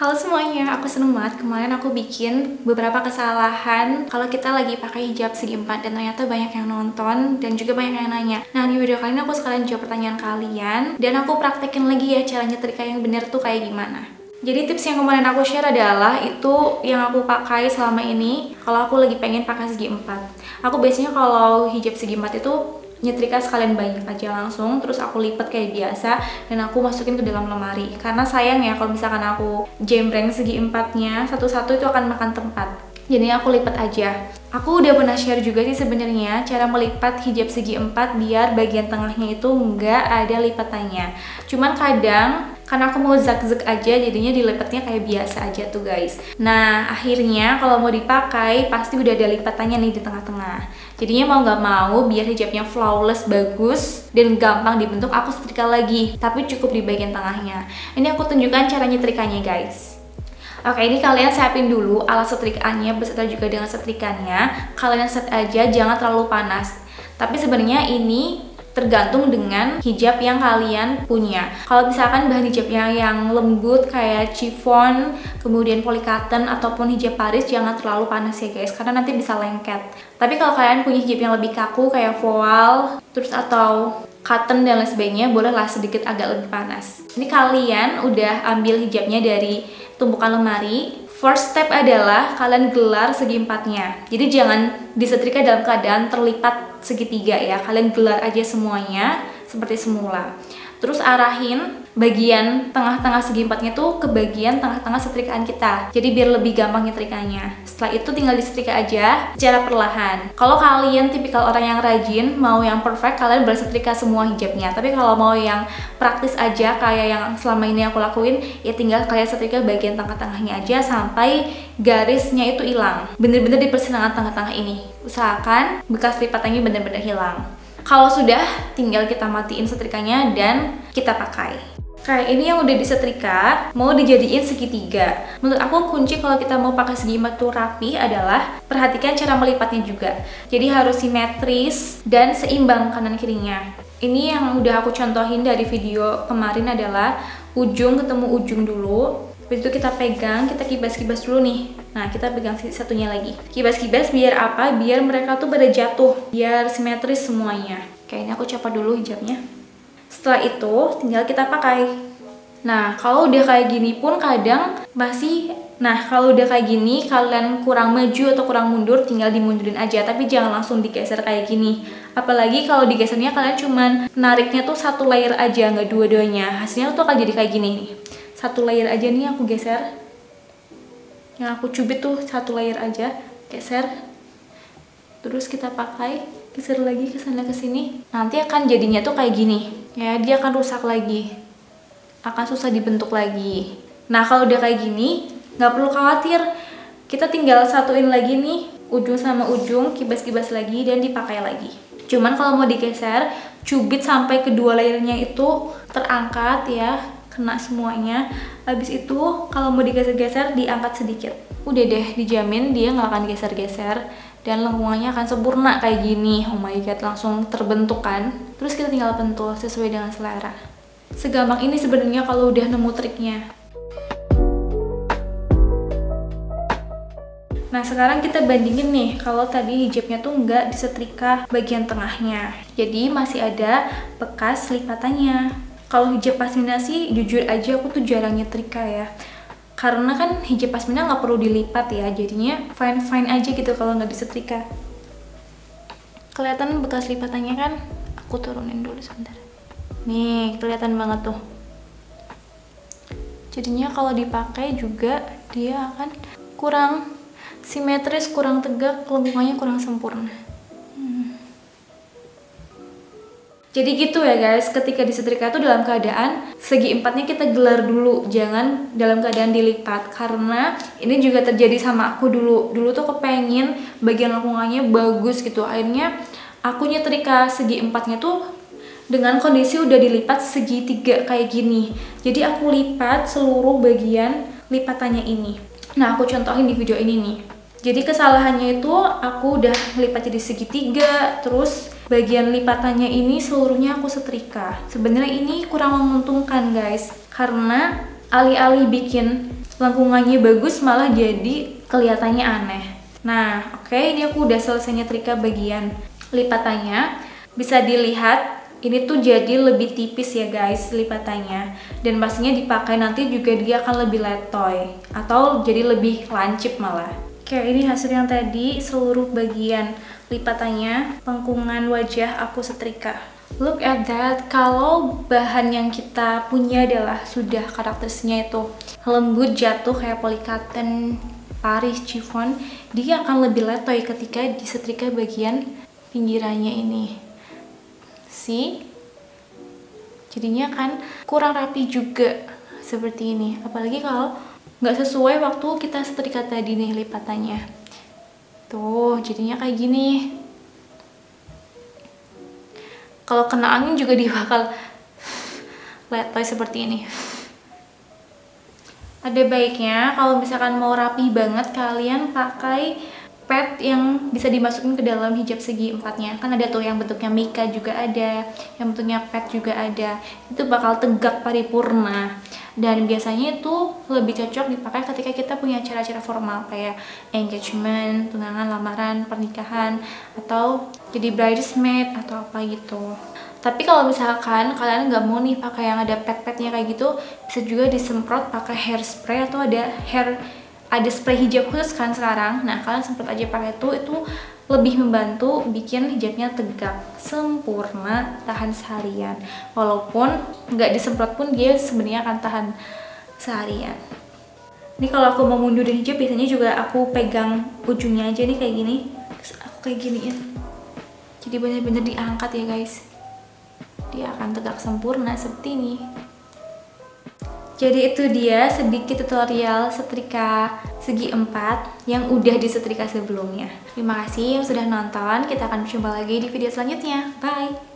Halo semuanya, aku seneng banget kemarin aku bikin beberapa kesalahan kalau kita lagi pakai hijab segi 4 dan ternyata banyak yang nonton dan juga banyak yang nanya. Nah, di video kali ini aku sekalian jawab pertanyaan kalian dan aku praktekin lagi ya cara nyetrika yang bener tuh kayak gimana. Jadi tips yang kemarin aku share adalah itu yang aku pakai selama ini kalau aku lagi pengen pakai segi 4. Aku biasanya kalau hijab segi 4 itu nyetrika sekalian banyak aja langsung, terus aku lipat kayak biasa dan aku masukin ke dalam lemari. Karena sayang ya kalau misalkan aku jembreng segi 4-nya satu-satu itu akan makan tempat. Jadi aku lipat aja. Aku udah pernah share juga sih sebenarnya cara melipat hijab segi 4 biar bagian tengahnya itu nggak ada lipatannya. Cuman kadang karena aku mau zag-zag aja jadinya dilipatnya kayak biasa aja tuh guys. Nah akhirnya kalau mau dipakai pasti udah ada lipatannya nih di tengah-tengah. Jadinya mau nggak mau biar hijabnya flawless, bagus dan gampang dibentuk, aku setrika lagi tapi cukup di bagian tengahnya. Ini aku tunjukkan cara nyetrikanya guys. Oke, ini kalian siapin dulu alat setrikaannya beserta juga dengan setrikannya. Kalian set aja, jangan terlalu panas. Tapi sebenarnya ini tergantung dengan hijab yang kalian punya. Kalau misalkan bahan hijabnya yang lembut kayak chiffon, kemudian polycotton ataupun hijab Paris, jangan terlalu panas ya guys, karena nanti bisa lengket. Tapi kalau kalian punya hijab yang lebih kaku kayak voile, terus atau cotton dan lain sebagainya, bolehlah sedikit agak lebih panas. Ini kalian udah ambil hijabnya dari tumpukan lemari. First step adalah kalian gelar segi 4-nya. Jadi jangan disetrika dalam keadaan terlipat segitiga ya. Kalian gelar aja semuanya seperti semula. Terus arahin bagian tengah-tengah segi 4-nya tuh ke bagian tengah-tengah setrikaan kita. Jadi biar lebih gampang nyetrikanya. Setelah itu tinggal disetrika aja secara perlahan. Kalau kalian tipikal orang yang rajin, mau yang perfect, kalian boleh setrika semua hijabnya. Tapi kalau mau yang praktis aja kayak yang selama ini aku lakuin, ya tinggal kalian setrika bagian tengah-tengahnya aja sampai garisnya itu hilang. Bener-bener di persimpangan tengah-tengah ini. Usahakan bekas lipatannya bener-bener hilang. Kalau sudah, tinggal kita matiin setrikanya dan kita pakai. Kayak ini yang udah disetrika, mau dijadiin segitiga. Menurut aku kunci kalau kita mau pakai segi 4 tuh rapi adalah perhatikan cara melipatnya juga. Jadi harus simetris dan seimbang kanan kirinya. Ini yang udah aku contohin dari video kemarin adalah ujung ketemu ujung dulu. Habis itu kita pegang, kita kibas-kibas dulu nih. Nah, kita pegang satunya lagi. Kibas-kibas biar apa? Biar mereka tuh pada jatuh, biar simetris semuanya. Oke, ini aku copot dulu hijabnya. Setelah itu, tinggal kita pakai. Nah, kalau udah kayak gini pun kadang masih... Nah, kalau udah kayak gini, kalian kurang maju atau kurang mundur, tinggal dimundurin aja. Tapi jangan langsung digeser kayak gini. Apalagi kalau digesernya kalian cuman nariknya tuh satu layer aja, nggak dua-duanya. Hasilnya tuh akan jadi kayak gini nih. Satu layer aja nih aku geser. Yang aku cubit tuh satu layer aja, geser. Terus kita pakai, geser lagi ke sana ke sini. Nanti akan jadinya tuh kayak gini. Ya, dia akan rusak lagi. Akan susah dibentuk lagi. Nah, kalau udah kayak gini, nggak perlu khawatir. Kita tinggal satuin lagi nih, ujung sama ujung, kibas-kibas lagi dan dipakai lagi. Cuman kalau mau digeser, cubit sampai kedua layernya itu terangkat ya. Kena semuanya. Habis itu kalau mau digeser-geser diangkat sedikit. Udah deh, dijamin dia nggak akan geser-geser dan lengkungannya akan sempurna kayak gini. Oh my god, langsung terbentuk kan. Terus kita tinggal pentul sesuai dengan selera. Segampang ini sebenarnya kalau udah nemu triknya. Nah, sekarang kita bandingin nih, kalau tadi hijabnya tuh nggak disetrika bagian tengahnya. Jadi masih ada bekas lipatannya. Kalau hijab pasmina sih jujur aja aku tuh jarang nyetrika ya. Karena kan hijab pasmina nggak perlu dilipat ya, jadinya fine-fine aja gitu kalau nggak disetrika. Kelihatan bekas lipatannya kan? Aku turunin dulu sebentar. Nih, kelihatan banget tuh. Jadinya kalau dipakai juga dia akan kurang simetris, kurang tegak, lengkungannya kurang sempurna. Jadi gitu ya guys, ketika disetrika itu dalam keadaan segi 4-nya kita gelar dulu, jangan dalam keadaan dilipat. Karena ini juga terjadi sama aku dulu. Dulu tuh kepengen bagian lengkungannya bagus gitu. Akhirnya aku nyetrika segi 4-nya tuh dengan kondisi udah dilipat segitiga kayak gini. Jadi aku lipat seluruh bagian lipatannya ini. Nah, aku contohin di video ini nih. Jadi kesalahannya itu aku udah lipat jadi segitiga, terus bagian lipatannya ini seluruhnya aku setrika. Sebenarnya ini kurang menguntungkan guys, karena alih-alih bikin lengkungannya bagus malah jadi kelihatannya aneh. Nah, oke, ini aku udah selesai nyetrika bagian lipatannya. Bisa dilihat ini tuh jadi lebih tipis ya guys lipatannya, dan pastinya dipakai nanti juga dia akan lebih letoy atau jadi lebih lancip malah. Oke, ini hasil yang tadi seluruh bagian lipatannya, lengkungan wajah aku setrika. Look at that, kalau bahan yang kita punya adalah sudah karakteristiknya itu lembut jatuh kayak polycotton, Paris, chiffon, dia akan lebih letoy ketika disetrika bagian pinggirannya ini. See? Jadinya kan kurang rapi juga seperti ini, apalagi kalau nggak sesuai waktu kita setrika tadi nih lipatannya. Tuh, jadinya kayak gini. Kalau kena angin juga dia bakal letoy seperti ini. Ada baiknya kalau misalkan mau rapi banget, kalian pakai pad yang bisa dimasukin ke dalam hijab segi empatnya. Kan ada tuh yang bentuknya mika juga ada, yang bentuknya pad juga ada. Itu bakal tegak paripurna. Dan biasanya itu lebih cocok dipakai ketika kita punya acara-acara formal kayak engagement, tunangan, lamaran, pernikahan, atau jadi bridesmaid atau apa gitu. Tapi kalau misalkan kalian nggak mau nih pakai yang ada pad-padnya kayak gitu, bisa juga disemprot pakai hairspray atau ada spray hijab khusus kan sekarang. Nah, kalian semprot aja pakai itu lebih membantu bikin hijabnya tegak, sempurna, tahan seharian. Walaupun nggak disemprot pun dia sebenarnya akan tahan seharian. Ini kalau aku mau mundurin hijab biasanya juga aku pegang ujungnya aja nih kayak gini, terus aku kayak giniin. Jadi bener-bener diangkat ya guys. Dia akan tegak sempurna seperti ini. Jadi itu dia sedikit tutorial setrika segi empat yang udah disetrika sebelumnya. Terima kasih yang sudah nonton. Kita akan berjumpa lagi di video selanjutnya. Bye!